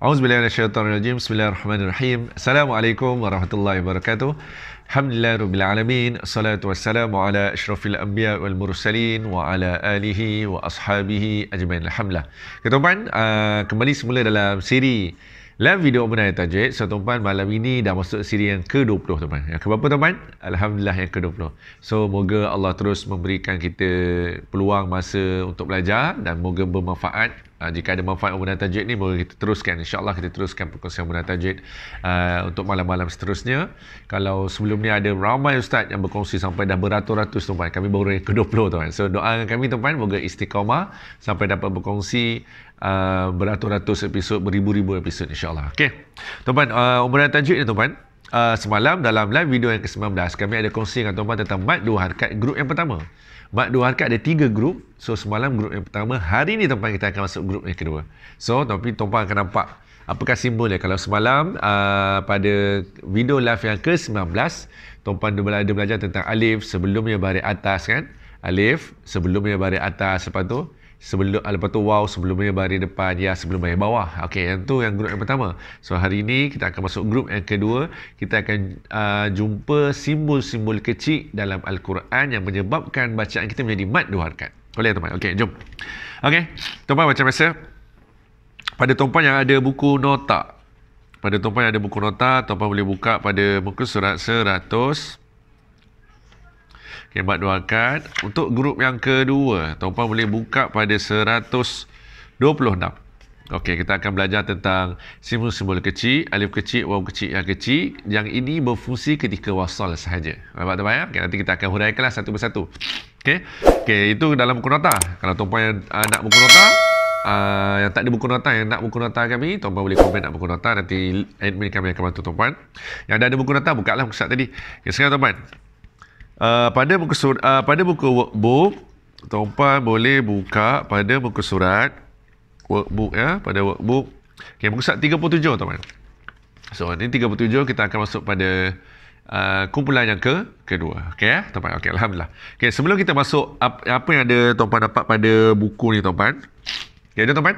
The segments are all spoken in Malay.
Auzubillahi Bismillahirrahmanirrahim. Assalamualaikum warahmatullahi wabarakatuh. Alhamdulillah alamin. Assalatu wassalamu ala asyrafil anbiya wal mursalin wa ala alihi wa ashabihi ajmain. Alhamdulillah. Tuan-tuan, kembali semula dalam siri live video Mengenai Tajwid. So tuan-tuan, malam ini dah masuk siri yang ke-20 tuan-tuan. Yang ke berapa tuan-tuan? Alhamdulillah yang ke-20. So moga Allah terus memberikan kita peluang masa untuk belajar dan moga bermanfaat. Jika ada manfaat Mengenai Tajwid ni, moga kita teruskan. InsyaAllah kita teruskan perkongsian Mengenai Tajwid untuk malam-malam seterusnya. Kalau sebelum ni ada ramai ustaz yang berkongsi sampai dah beratus-ratus tuan-tuan. Kami baru yang ke-20 tuan-tuan. So doakan kami tuan-tuan, moga istiqamah sampai dapat berkongsi beratus-ratus episod, beribu-ribu episod insyaAllah. Okey. Tuan-tuan, Mengenai Tajwid ni tuan-tuan, semalam dalam live video yang ke-19 kami ada kongsi dengan tuan-tuan tentang mad dua harakat grup yang pertama. Mad dua harakat ada 3 grup. So semalam grup yang pertama, hari ni tuan-tuan kita akan masuk grup yang kedua. So tapi tuan-tuan akan nampak apakah simbolnya. Kalau semalam pada video live yang ke-19 tuan-tuan ada belajar tentang alif sebelumnya baris atas kan. Alif sebelumnya baris atas, lepas tu waw sebelumnya baris depan, ya sebelum baris bawah. Okey, yang tu yang grup yang pertama. So hari ini kita akan masuk grup yang kedua. Kita akan jumpa simbol-simbol kecil dalam Al-Quran yang menyebabkan bacaan kita menjadi mad dua harakat. Boleh tuan-tuan? Okey, jom. Okey, tuan-tuan macam biasa, pada tuan-tuan yang ada buku nota, tuan-tuan boleh buka pada muka surat 100. Okay, mad dua harakat. Untuk grup yang kedua, tuan-tuan boleh buka pada 126. Okey, kita akan belajar tentang simbol-simbol kecil, alif kecil, waw kecil, ya kecil. Yang ini berfungsi ketika wasal sahaja. Nampak tuan-tuan ya? Okay, nanti kita akan huraikanlah satu persatu. Okey. Okey, itu dalam buku nota. Kalau tuan-tuan yang nak buku nota, yang tak ada buku nota, yang nak buku nota kami, tuan-tuan boleh komen nak buku nota, nanti admin kami akan bantu tuan-tuan. Yang dah ada buku nota, buka lah muka surat tadi. Okay, sekarang tuan-tuan, pada buku workbook, tuan-tuan boleh buka pada muka surat workbook ya, pada workbook. Okey, muka surat 37 tuan-tuan. So, ini 37 kita akan masuk pada kumpulan yang kedua. Okey ya, tuan-tuan. Okey, alhamdulillah. Okey, sebelum kita masuk apa yang ada tuan-tuan dapat pada buku ni tuan-tuan. Okey, tuan-tuan.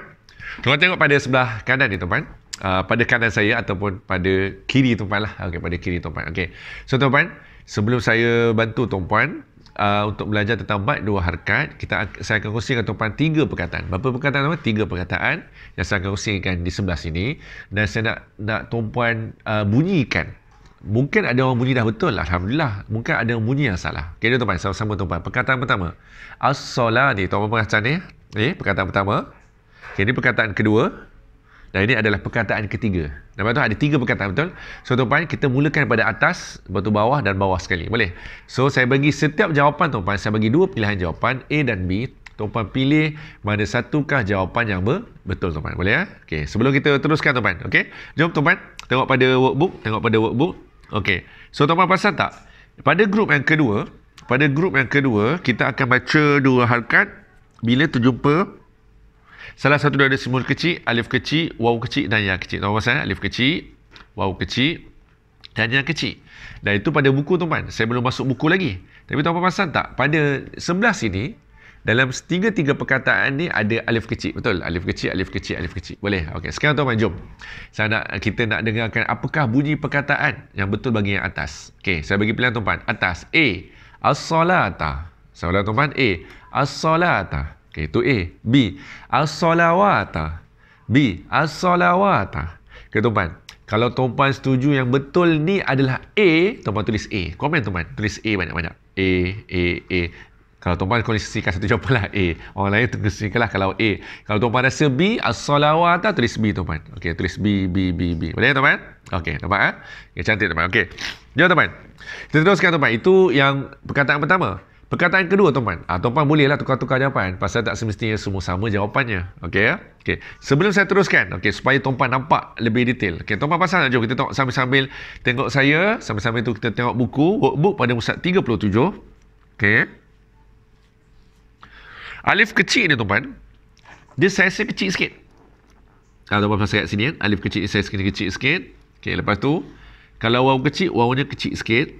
Tuan-tuan tengok pada sebelah kanan ni tuan-tuan. Pada kanan saya ataupun pada kiri tuan-tuan lah. Okey, pada kiri tuan-tuan. Okey. So tuan-tuan, sebelum saya bantu tuan-tuan untuk belajar tentang mad dua harakat, saya akan kongsikan tuan-tuan 3 perkataan. Berapa perkataan tuan-tuan? 3 perkataan yang saya akan kongsikan di sebelah sini. Dan saya nak tuan-tuan bunyikan. Mungkin ada orang bunyi dah betul, alhamdulillah. Mungkin ada orang bunyi yang salah. Okey tuan-tuan, sama-sama tuan-tuan. Perkataan pertama, as-solah ni. Tuan-tuan perhatikan ni. Perkataan pertama. Okey, ini perkataan kedua. Dan ini adalah perkataan ketiga. Nampak tu ada 3 perkataan, betul? So tuan-tuan, kita mulakan pada atas, lepas tu bawah dan bawah sekali. Boleh? So saya bagi setiap jawapan tuan-tuan, saya bagi 2 pilihan jawapan, A dan B. Tuan-tuan pilih mana satukah jawapan yang betul tuan-tuan. Boleh ya? Okey, sebelum kita teruskan tuan-tuan. Okey, jom tuan-tuan tengok pada workbook. Okey. So tuan-tuan perasan tak? Pada grup yang kedua, kita akan baca dua harakat bila terjumpa salah satu daripada simbol kecil, alif kecil, waw kecil dan ya kecil. Tuan-tuan perasan? Alif kecil, waw kecil dan ya kecil. Dan itu pada buku tuan-tuan. Saya belum masuk buku lagi. Tapi tuan-tuan perasan tak? Pada sebelah sini, dalam tiga perkataan ni ada alif kecil. Betul? Alif kecil. Boleh? Okey. Sekarang tuan-tuan, jom. Kita nak dengarkan apakah bunyi perkataan yang betul bagi yang atas. Okey. Saya bagi pilihan tuan-tuan. Atas. A. As-salata. Soalan tuan-tuan. A. As-salata. Okey. Itu A. B. As-salawata. B. As-salawata. Okey tuan-tuan. Kalau tuan-tuan setuju yang betul ni adalah A, tuan-tuan tulis A. Komen tuan-tuan. Tulis A banyak-banyak. A. Kalau tuan-tuan kongsikan satu jawapan lah A. Orang lain kongsikanlah kalau A. Kalau tuan-tuan rasa B, as-salawata, tulis B tuan-tuan. Okey, tulis B. Boleh tuan-tuan? Okey, nampak eh? Okay, cantik tuan-tuan. Okey. Jom tuan-tuan. Kita teruskan tuan-tuan. Itu yang perkataan pertama. Perkataan kedua tuan-tuan. Tuan-tuan bolehlah tukar-tukar jawapan. Pasal tak semestinya semua sama jawapannya. Okey ya? Okey. Sebelum saya teruskan, okey, supaya tuan-tuan nampak lebih detail. Okey, tuan-tuan pasal tak? Jom kita tengok sambil-sambil tengok saya. Sambil-sambil tu kita tengok buku. Workbook pada muka 37. Okey. Alif kecil ni tuan-tuan, dia saiz kecil sikit. Tuan-tuan pasal kat sini kan, alif kecil ni saiz kecil sikit. Okey, lepas tu kalau waw kecil, wawnya kecil sikit.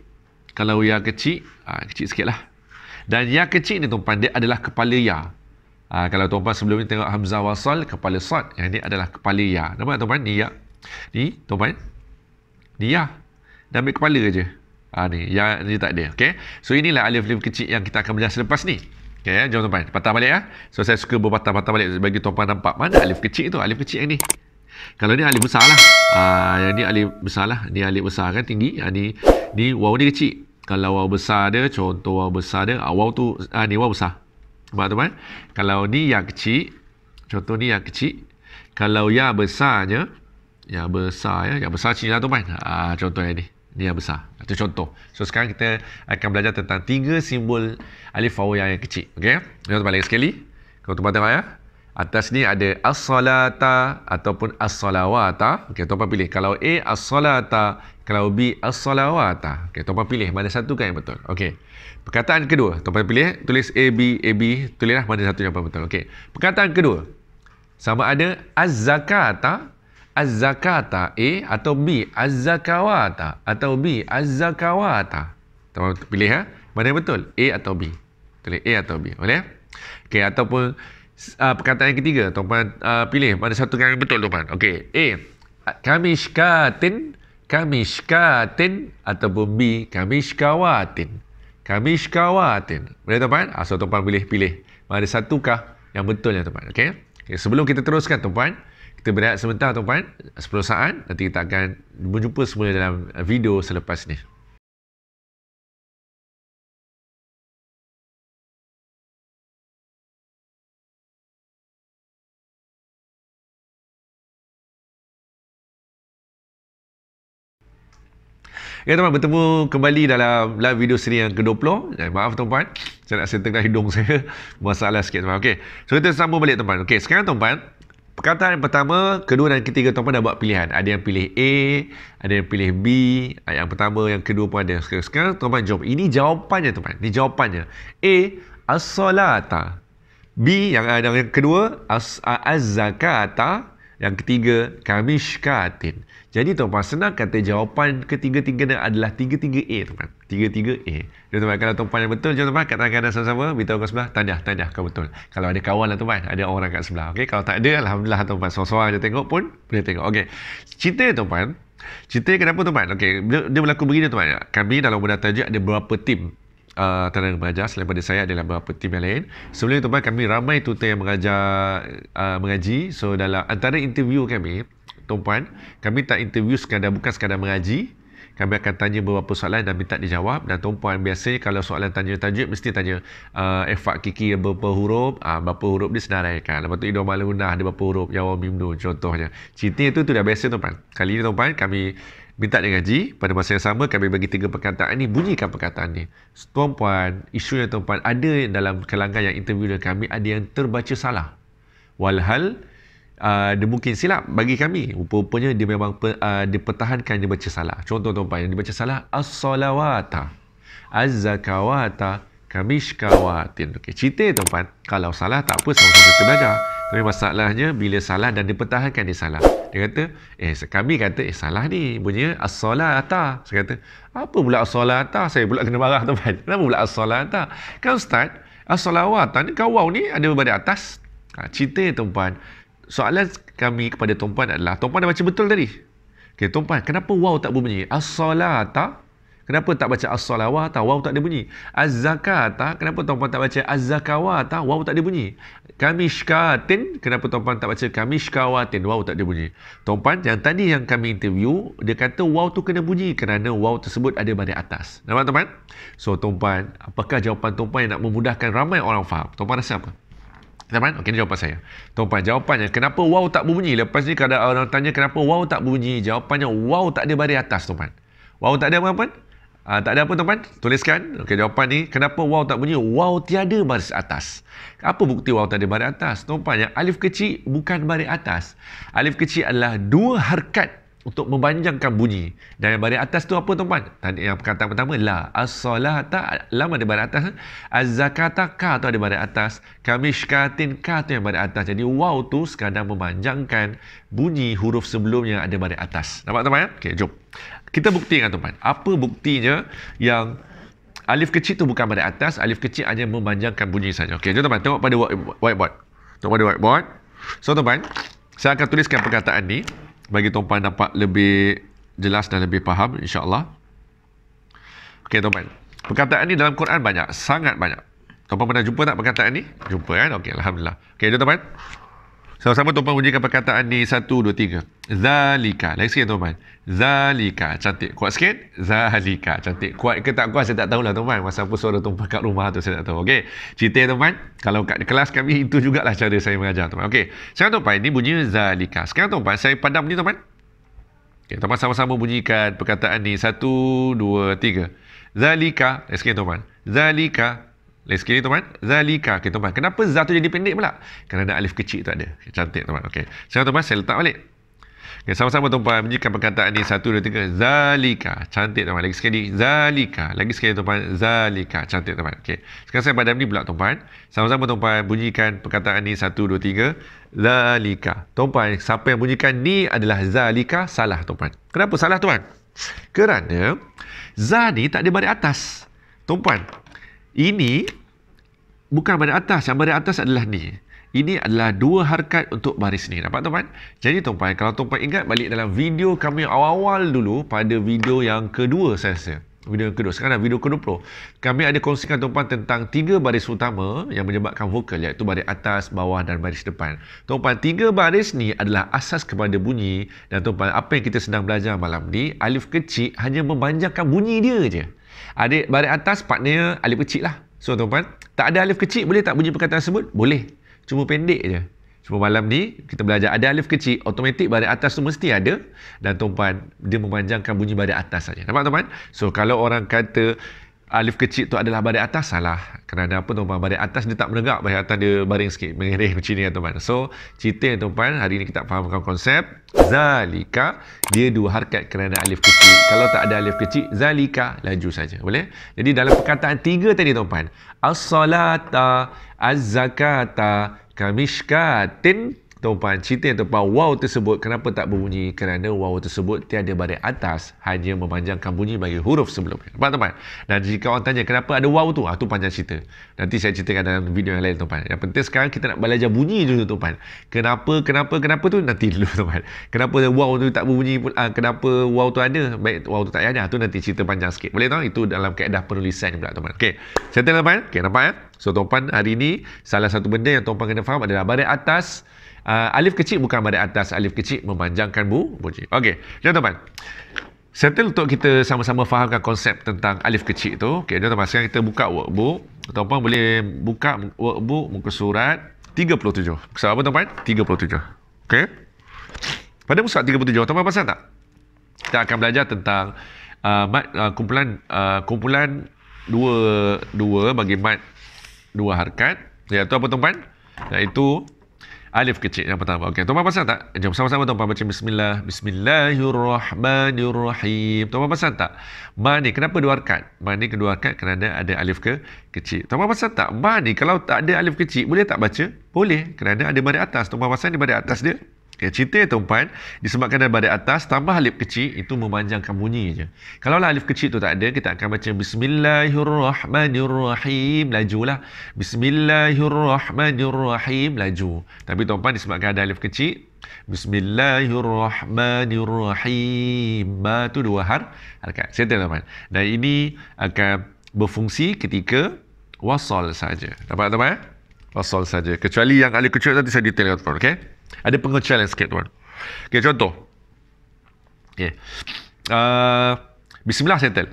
Kalau ya kecil, kecil sikit lah. Dan ya kecil ni tuan-tuan, dia adalah kepala ya. Kalau tuan-tuan sebelum ni tengok hamzah wasal, kepala sad. Yang ni adalah kepala ya. Nampak tuan-tuan? Ni ya. Ni tuan-tuan. Ni ya. Dah ambil kepala je. Ni ya ni tak ada. Okey. So inilah alif-alif kecil yang kita akan belajar selepas ni. Okey, jom tuan-tuan. Patah balik ya. So saya suka berpatah-patah balik bagi tuan-tuan nampak mana alif kecil tu. Alif kecil yang ni. Kalau ni alif besar lah. Yang ni alif besar lah. Ni alif besar kan tinggi. Ni waw ni kecil. Kalau waw besar dia, contoh waw besar dia, waw tu ni waw besar. Nampak tuan-tuan? Kalau ni yang kecil, contoh ni yang kecil. Kalau ya besarnya, yang besar kecil lah tuan-tuan. Contoh yang ni. Ni yang besar. Itu contoh. So sekarang kita akan belajar tentang 3 simbol alif waw yang kecil. Okey? Jom balik sekali. Kalau tuan-tuan tengok ya. Atas ni ada as-salata ataupun as-salawata. Okey, tuan-tuan pilih. Kalau A as-salata, kalau B as-salawata. Okey, tuan-tuan pilih mana satu kan yang betul. Okey. Perkataan kedua, tuan-tuan pilih, tulis A B, tulislah mana satu yang betul. Okey. Perkataan kedua. Sama ada az-zakata, az-zakata A atau B az-zakawata atau B az-zakawata. Tuan pilih ya. Mana yang betul? A atau B. Tulis A atau B. Boleh? Okey, ataupun perkataan yang ketiga, tuan pilih mana satu yang betul tuan. Okey. A kamishkatin ataupun B kamishkawatin. Kamishkawatin. Boleh tuan? So tuan pilih mana satukah yang betul ya tuan. Okey. Okay, sebelum kita teruskan tuan-tuan, kita berehat sebentar tuan-tuan, 10 saat. Nanti kita akan berjumpa semula dalam video selepas ni. Ya teman, bertemu kembali dalam live video seri yang ke-20. Maaf tuan-tuan, saya nak setengah hidung saya masalah sikit tuan. Okey. So kita sambung balik tuan-tuan. Okey, sekarang tuan-tuan, perkataan yang pertama, kedua dan ketiga tuan-tuan dah buat pilihan. Ada yang pilih A, ada yang pilih B, yang pertama, yang kedua pun ada. Sekarang tuan-tuan jawab. Ini jawapannya tuan-tuan. Ini jawapannya. A as-salata. B yang kedua az-zakata. Yang ketiga kamishkatin. Jadi tuan-tuan, senang kata jawapan ketiga-tiga adalah 33A tuan-tuan. 33A. Jadi tuan-tuan, kalau tuan-tuan yang betul, jom tuan-tuan kat tangan kanan sama-sama, beritahu kat sebelah, tahniah kau betul. Kalau ada kawan lah tuan-tuan, ada orang kat sebelah. Okey, kalau tak ada, alhamdulillah tuan-tuan, seorang-seorang je tengok pun boleh tengok. Okey. Cerita tuan-tuan. Cerita kenapa tuan-tuan? Okey, dia berlaku begini tuan-tuan. Kami dalam Mudah Tajwid ada beberapa tim tenaga mengajar. Selain daripada saya adalah beberapa tim yang lain. Sebelum itu kami ramai tutor yang mengaji. So dalam antara interview kami tuan-tuan, kami tak interview bukan sekadar mengaji. Kami akan tanya beberapa soalan dan minta dijawab. Dan tuan-tuan, biasanya kalau soalan tanya tajwid mesti tanya ifak kiki berapa huruf, berapa huruf dia senaraikan. Lepas tu idgham al-hunah ada berapa huruf, ya wa mim nun contohnya. Cerita itu dah biasa tuan-tuan. Kali ini tuan-tuan, kami minta dia ngaji. Pada masa yang sama kami bagi 3 perkataan ni, bunyikan perkataan ni. Tuan-puan, isunya tuan-puan, ada dalam kalangan yang interview dengan kami ada yang terbaca salah. Walhal dia mungkin silap bagi kami. Rupanya dia memang dipertahankan dia baca salah. Contoh tuan-puan, yang dibaca salah as-salawata, az-zakawata, kamishkawatin. Okey, cerita tuan-puan, kalau salah tak apa, sama-sama kita belajar. Tapi masalahnya bila salah dan dipertahankan dia salah. Dia kata, kami kata, salah ni. Bunyinya as-salata. Saya kata, apa pula as-salata? Saya pula kena marah tuan-tuan. Kenapa pula as-salata? Kan Ustaz, as-salawata ni, kan waw ni ada baris atas. Cerita tuan-tuan, soalan kami kepada tuan-tuan adalah, tuan-tuan dah baca betul tadi. Okey, tuan-tuan, kenapa waw tak berbunyi? As-salata. Kenapa tak baca as-salawata? Waw tak ada bunyi. Az-zakata. Kenapa tuan-puan tak baca az-zakawata? Waw tak ada bunyi. Kamishkatin. Kenapa tuan-puan tak baca kamishkawatin? Waw tak ada bunyi. Tuan-puan, yang tadi yang kami interview, dia kata waw tu kena bunyi kerana waw tersebut ada baris atas. Nampak tuan-puan? So tuan-puan, apakah jawapan tuan-puan yang nak memudahkan ramai orang faham? Tuan-puan rasa apa? Tuan-puan, okey, ni jawapan saya. Tuan-puan, jawapannya kenapa waw tak berbunyi? Lepas ni kalau orang tanya kenapa waw tak berbunyi, jawapannya waw tak ada baris atas tuan-puan. Waw tak ada apa-apa? Tak ada apa tuan-puan? Tuliskan. Okey, jawapan ni, kenapa waw tak bunyi? Waw tiada baris atas. Apa bukti waw tak ada baris atas? Tuan-puan, yang alif kecil bukan baris atas. Alif kecil adalah 2 harkat untuk memanjangkan bunyi. Dan yang baris atas tu apa tuan-puan? Tadi yang perkataan pertama, la. As-salata, lam ada baris atas. Az-zakata, ka tu ada baris atas. Kamishkatin, ka tu yang baris atas. Jadi waw tu sekadar memanjangkan bunyi huruf sebelumnya ada baris atas. Nampak tuan-puan? Okey, jom. Kita buktikan tuan-tuan. Apa buktinya yang alif kecil tu bukan baris atas, alif kecil hanya memanjangkan bunyi saja. Okey, jom tuan-tuan tengok pada whiteboard. Tengok pada whiteboard. So tuan-tuan, saya akan tuliskan perkataan ni bagi tuan-tuan dapat lebih jelas dan lebih faham insya-Allah. Okey tuan-tuan. Perkataan ni dalam Quran banyak, sangat banyak. Tuan-tuan pernah jumpa tak perkataan ni? Jumpa kan? Okey, alhamdulillah. Okey, jom tuan-tuan. Sama-sama tuan-tuan bunyikan perkataan ni 1 2 3. Zalika. Lagi sikit tuan-tuan. Zalika. Cantik. Kuat sikit. Zalika. Cantik. Kuat ke tak kuat saya tak tahulah tuan-tuan. Masa apa suara tuan-tuan kat rumah tu saya tak tahu. Okey. Cerita tuan-tuan. Kalau kat kelas kami itu jugalah cara saya mengajar tuan-tuan. Okey. Sekarang tuan-tuan ini bunyi zalika. Sekarang tuan-tuan saya padam ni tuan-tuan. Okey, tuan-tuan sama-sama bunyikan perkataan ni 1 2 3. Zalika. Lagi sikit tuan-tuan. Zalika. Lagi sekali tuan-tuan, zalika. Okey tuan-tuan, kenapa za tu jadi pendek pula? Kerana alif kecil tu ada. Okay, cantik tuan-tuan. Okey. Sekarang tuan-tuan saya letak balik. Okey, sama-sama tuan-tuan bunyikan perkataan ni 1 2 3. Zalika. Cantik tuan-tuan. Lagi sekali zalika. Lagi sekali tuan-tuan, zalika. Cantik tuan-tuan. Okey. Sekarang saya padam ni pula tuan-tuan. Sama-sama tuan-tuan bunyikan perkataan ni 1 2 3. Zalika. Tuan-tuan, siapa yang bunyikan ni adalah zalika, salah tuan-tuan. Kenapa salah tuan? Kerana za ni tak ada baris atas. Tuan-tuan, ini bukan baris atas. Yang baris atas adalah ni. Ini adalah dua harakat untuk baris ni. Nampak tuan-tuan? Jadi tuan-tuan, kalau tuan-tuan ingat balik dalam video kami awal-awal dulu, pada video yang kedua saya rasa. Video yang kedua. Sekarang video ke-20. Kami ada kongsikan tuan-tuan tentang 3 baris utama yang menyebabkan vokal, iaitu baris atas, bawah dan baris depan. Tuan-tuan, 3 baris ni adalah asas kepada bunyi. Dan tuan-tuan, apa yang kita sedang belajar malam ni, alif kecil hanya memanjangkan bunyi dia je. Adik baris atas partner alif kecil lah. So tuan-tuan, tak ada alif kecil boleh tak bunyi perkataan tersebut? Boleh. Cuma pendek je. Cuma malam ni kita belajar ada alif kecil, automatik baris atas tu mesti ada. Dan tuan-tuan, dia memanjangkan bunyi baris atas saja. Nampak tuan-tuan? So kalau orang kata alif kecil tu adalah baris atas, salah. Kerana apa tuan-tuan? Baris atas dia tak menegak, baris atas dia baring sikit, mengiring macam ni tuan-tuan. So cerita tuan-tuan, hari ni kita fahamkan konsep zalika, dia dua harakat kerana alif kecil. Kalau tak ada alif kecil, zalika, laju saja. Boleh? Jadi dalam perkataan 3 tadi tuan-tuan, as-salata, az-zakata, kamishkatin, tuan-tuan, cerita tuan-tuan, waw tersebut kenapa tak berbunyi? Kerana waw tersebut tiada baris atas, hanya memanjangkan bunyi bagi huruf sebelumnya. Nampak tuan-tuan? Dan jika orang tanya kenapa ada waw tu, tu panjang cerita. Nanti saya ceritakan dalam video yang lain tuan-tuan. Yang penting sekarang kita nak belajar bunyi dulu tuan-tuan. Kenapa tu nanti dulu tuan-tuan. Kenapa waw tu tak berbunyi, kenapa waw tu ada, baik waw tu tak ada, tu nanti cerita panjang sikit. Boleh tuan? Itu dalam kaedah penulisan pula tuan-tuan. Okey. Settle tuan-tuan? Okey, nampak ya? So tuan-tuan, hari ni salah satu benda yang tuan-tuan kena faham adalah baris atas. Alif kecil bukan baris atas, alif kecil memanjangkan bunyi. Okey, jom tuan-tuan. Settle untuk kita sama-sama fahamkan konsep tentang alif kecil tu. Okey, jom tuan-tuan, sekarang kita buka workbook. Tuan-tuan boleh buka workbook muka surat 37. Surat apa tuan-tuan? 37. Okey. Pada muka surat 37, tuan-tuan pasal tak? Kita akan belajar tentang kumpulan dua bagi mat dua harakat, iaitu apa tuan-tuan? Iaitu alif kecil yang pertama. Okey, tuan-tuan pasal tak? Jom sama-sama tuan-tuan baca bismillah. Bismillahirrahmanirrahim. Tuan-tuan pasal tak? Ma ni kenapa dua harakat? Ma ni kedua harakat kerana ada alif kecil. Tuan-tuan pasal tak? Ma ni kalau tak ada alif kecil boleh tak baca? Boleh, kerana ada baris atas. Tuan-tuan pasal ni baris atas dia. Okay, cerita tuan-tuan, disebabkan ada baris atas tambah alif kecil, itu memanjangkan bunyi je. Kalau alif kecil tu tak ada, kita akan baca Bismillahirrahmanirrahim, lajulah. Bismillahirrahmanirrahim, laju. Tapi tuan-tuan, disebabkan ada alif kecil, Bismillahirrahmanirrahim, ma tu dua harakat. Settle tuan-tuan. Dan ini akan berfungsi ketika wasal saja. Dapat tuan-tuan? Wasal saja. Kecuali yang alif kecil tadi saya detail tuan-tuan, okey? Ada pengecualian sikit tuan. Okey, contoh. Okey. Bismillah settle.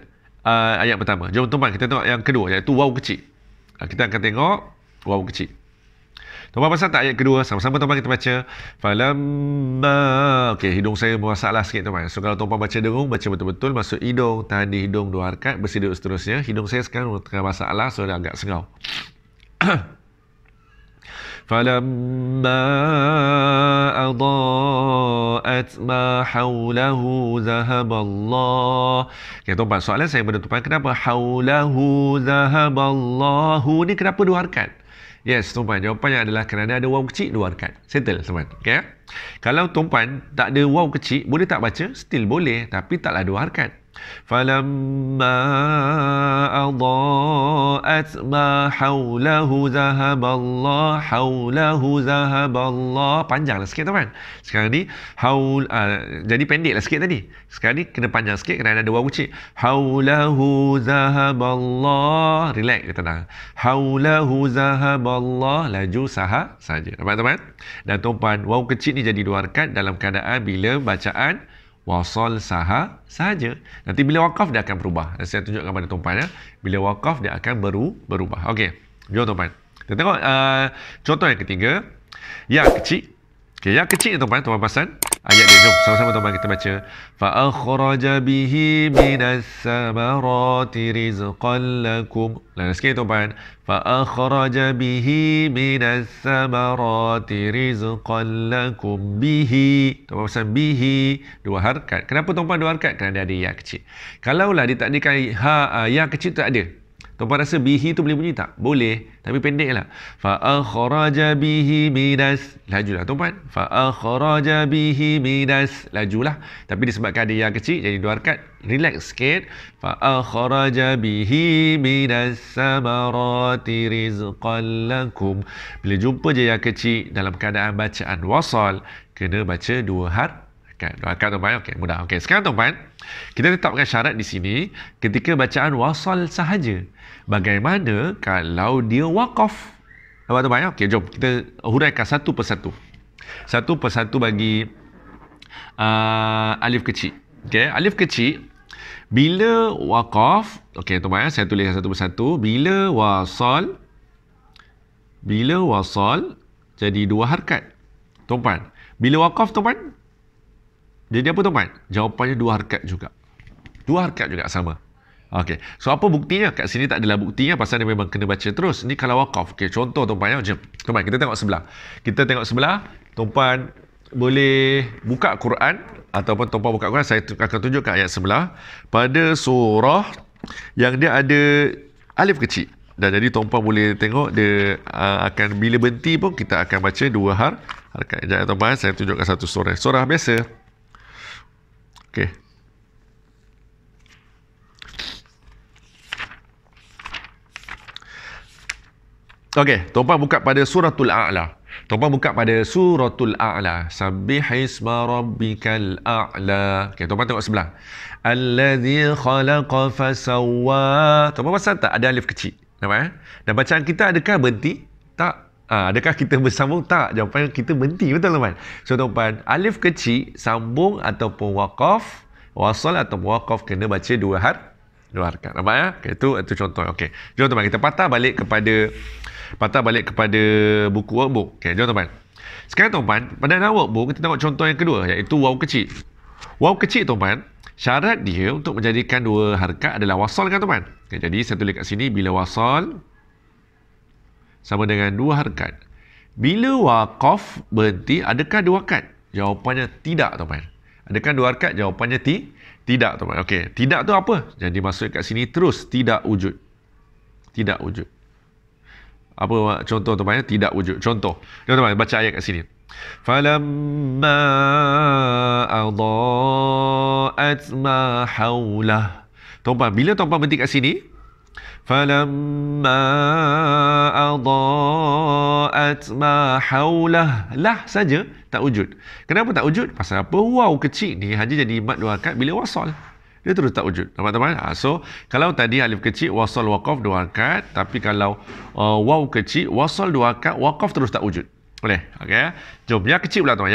Ayat pertama. Jom tuan-tuan kita tengok yang kedua, iaitu waw kecil. Kita akan tengok waw kecil. Tuan-tuan pasal tak ayat kedua? Sama-sama tuan-tuan kita baca. Falamma. Okey, hidung saya bermasalah sikit tuan-tuan. So kalau tuan-tuan baca dengung, baca betul-betul, masuk hidung, tahan di hidung dua harakat, bersiduk seterusnya. Hidung saya sekarang tengah masalah, so dah agak sengau. فَلَمَّا أَضَاءَتْ مَا حَوْلَهُ ذَهَبَ اللَّهُ. Okay, tuan-tuan, soalan saya pada tuan-tuan, kenapa حَوْلَهُ ذَهَبَ اللَّهُ ni kenapa dua harakat? Yes, tuan-tuan, jawapannya adalah kerana ada waw kecil dua harakat. Settle, tuan-tuan. Okay? Kalau tuan-tuan tak ada waw kecil, boleh tak baca? Still boleh, tapi taklah dua harakat. فَلَمَّا أَضَاءَتْ مَا حَوْلَهُ ذَهَبَ اللَّهُ حَوْلَهُ ذَهَبَ اللَّهُ. Panjanglah sikit teman. Sekarang ni jadi pendeklah sikit tadi. Sekarang ni kena panjang sikit kerana ada waw kecil. Haulahu zahaballah. Relax, dia tenang. Haulahu zahaballah. Laju saja. Nampak teman? Dan tumpuan waw kecil ni jadi 2 harakat dalam keadaan bila bacaan wasal sahaja. Nanti bila wakaf dia akan berubah. Dan saya tunjukkan pada tumpuan ya. Bila wakaf dia akan berubah. Okey. Jom tumpuan. Kita tengok contoh yang ketiga. Ya kecil. Okey, ya kecil ni tumpuan perasan. Ayat dia, jom sama-sama tumpuan kita baca. Fa akhraja bihi minas samarati rizqan lakum. Lain sikit tumpuan. Fa akhraja bihi minas samarati rizqan lakum. Bihi. Tumpuan pesan bihi. 2 harakat. Kenapa tumpuan 2 harakat? Kerana dia ada ya kecil. Kalaulah ditakdirkan ya kecil tak ada, tumpuan rasa bihi tu boleh bunyi tak? Boleh, tapi pendeklah. Fa akhraja bihi minas. Lajulah tumpuan. Fa akhraja bihi minas. Lajulah. Tapi disebabkan ada ya kecil jadi 2 harakat. Relax sikit. Fa akhraja bihi minas samarati rizqan lakum. Bila jumpa je ya kecil dalam keadaan bacaan wasal, kena baca 2 harakat. 2 harakat tumpuan. Okey, mudah. Okey, sekarang tumpuan, kita letakkan syarat di sini ketika bacaan wasal sahaja. Bagaimana kalau dia wakaf? Nampak tumpuan? Okey, jom kita huraikan satu persatu. Satu persatu bagi alif kecil. Okey, alif kecil bila wakaf, okey tumpuan, saya tulis satu persatu. Bila wasal jadi 2 harakat. Tumpuan, bila wakaf tumpuan jadi apa tumpuan? Jawapannya 2 harakat juga. 2 harakat juga sama. Okey. So apa buktinya? Kat sini tak adalah buktinya pasal dia memang kena baca terus. Ni kalau wakaf. Okey, contoh tumpuan. Jom. Tumpuan, kita tengok sebelah. Tumpuan boleh buka Quran ataupun tumpuan buka Quran. Saya akan tunjukkan ayat sebelah pada surah yang dia ada alif kecil. Dan jadi tumpuan boleh tengok dia akan bila berhenti pun kita akan baca 2 harakat. Jangan tumpuan, saya tunjukkan satu surah. Surah biasa. Okey. Okey, tumpuan buka pada suratul A'la. Sabbihisma rabbikal a'la. Okey, tumpuan tengok sebelah. Alladzi khalaqa fasawwa. Tumpuan pasal tak ada alif kecil. Nampak? Dan bacaan kita adakah berhenti? Tak. Adakah kita bersambung? Tak. Jawapan kita berhenti. Betul teman? So tumpuan, alif kecil sambung ataupun wakaf, wasal ataupun wakaf kena baca 2 harakat. Nampak ya? Okay, itu contoh. Okey. Jom teman, kita patah balik kepada buku workbook. Okey, jom teman. Sekarang teman, pada dalam workbook kita tengok contoh yang kedua, iaitu waw kecil. Waw kecil teman, syarat dia untuk menjadikan 2 harakat adalah wasal kan teman? Okay, jadi saya tulis kat sini bila wasal sama dengan 2 harakat. Bila wakaf berhenti, adakah 2 harakat? Jawapannya tidak teman. Adakah 2 harakat? Jawapannya tidak teman. Okey, tidak tu apa? Jadi maksud kat sini terus tidak wujud. Tidak wujud. Apa contoh teman? Tidak wujud. Contoh. Jom teman baca ayat kat sini. Falamma adaa'at ma haulah. Tuan-tuan, bila tuan-tuan berhenti kat sini, falamma adaa'at ma haulah, lah saja tak wujud. Kenapa tak wujud? Pasal apa? Waw kecil ni hanya jadi mat 2 harakat bila wasal. Dia terus tak wujud. Nampak teman? So, kalau tadi alif kecil, wasal, wakaf 2 harakat. Tapi kalau waw kecil, wasal 2 harakat, wakaf terus tak wujud. Boleh? Okey. Jom. Yang kecil pula tuan.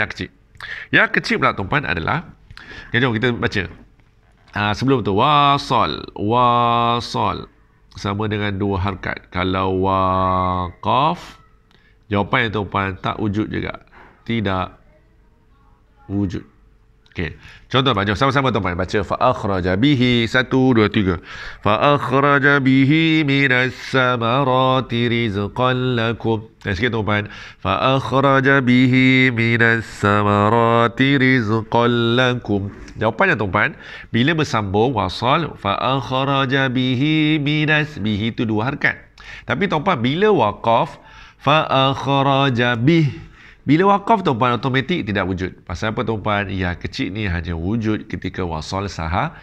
Yang kecil pula tuan adalah, okay, jom kita baca. Sebelum tu, wasal sama dengan 2 harakat. Kalau wakaf, jawapan yang tuan tak wujud juga. Tidak wujud. Okey. Contoh jom sama-sama tuan baca. Fa akhraja bihi 1 2 3. Fa akhraja bihi minas samarati rizqan lakum. Sikit tuan. Fa akhraja bihi minas samarati rizqan lakum. Jawapannya tuan, bila bersambung wasal, fa akhraja bihi minas, bihi itu 2 harakat. Tapi tuan bila wakaf, fa akhraja Bila wakaf tuan-puan automatik tidak wujud. Pasal apa tuan-puan? Ya kecil ni hanya wujud ketika wasal saja.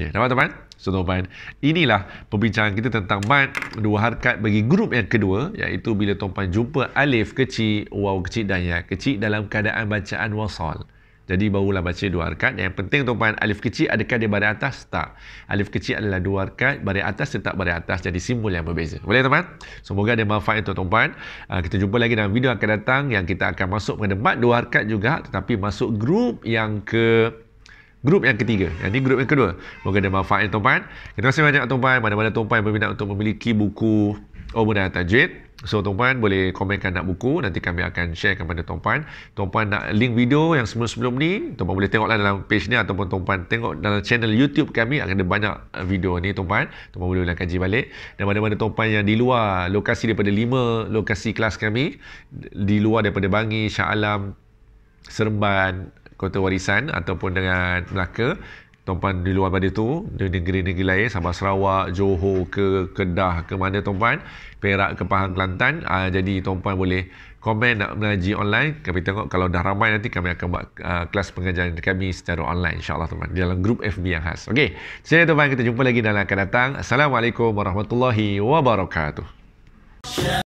Dapat tuan-puan? So tuan-puan, inilah perbincangan kita tentang mad dua harakat bagi grup yang kedua, iaitu bila tuan-puan jumpa alif kecil, waw kecil dan ya kecil dalam keadaan bacaan wasal. Jadi barulah baca dua harakat. Yang penting tuan-puan, alif kecil adakah dia baris atas? Tak. Alif kecil adalah dua harakat, baris atas tetap baris atas, jadi simbol yang berbeza. Boleh tuan-puan? Semoga ada manfaat untuk tuan-puan. Kita jumpa lagi dalam video akan datang yang kita akan masuk pada mad dua harakat juga, tetapi masuk grup yang ketiga. Yang ni grup yang kedua. Semoga ada manfaat tuan-puan. Terima kasih banyak tuan-puan. Mana-mana tuan-puan berminat untuk memiliki buku Mudah Tajwid, so tuan-puan boleh komenkan nak buku, nanti kami akan share kepada tuan-puan. Tuan-puan nak link video yang sebelum-sebelum ni, tuan-puan boleh tengoklah dalam page ni, ataupun tuan-puan tengok dalam channel YouTube kami, akan ada banyak video ni tuan-puan. Tuan-puan boleh kaji balik. Dan mana-mana tuan-puan yang di luar lokasi daripada 5 lokasi kelas kami, di luar daripada Bangi, Shah Alam, Seremban, Kota Warisan ataupun dengan Melaka, tuan-puan di luar pada tu, di negeri-negeri lain, Sabah Sarawak, Johor ke Kedah ke mana tuan-puan, Perak ke Pahang Kelantan, jadi tuan-puan boleh komen nak mengaji online. Kami tengok kalau dah ramai nanti kami akan buat kelas pengajaran kami secara online, insyaAllah tuan-puan, dalam grup FB yang khas. Okey, jadi tuan-puan, kita jumpa lagi dalam akan datang. Assalamualaikum warahmatullahi wabarakatuh.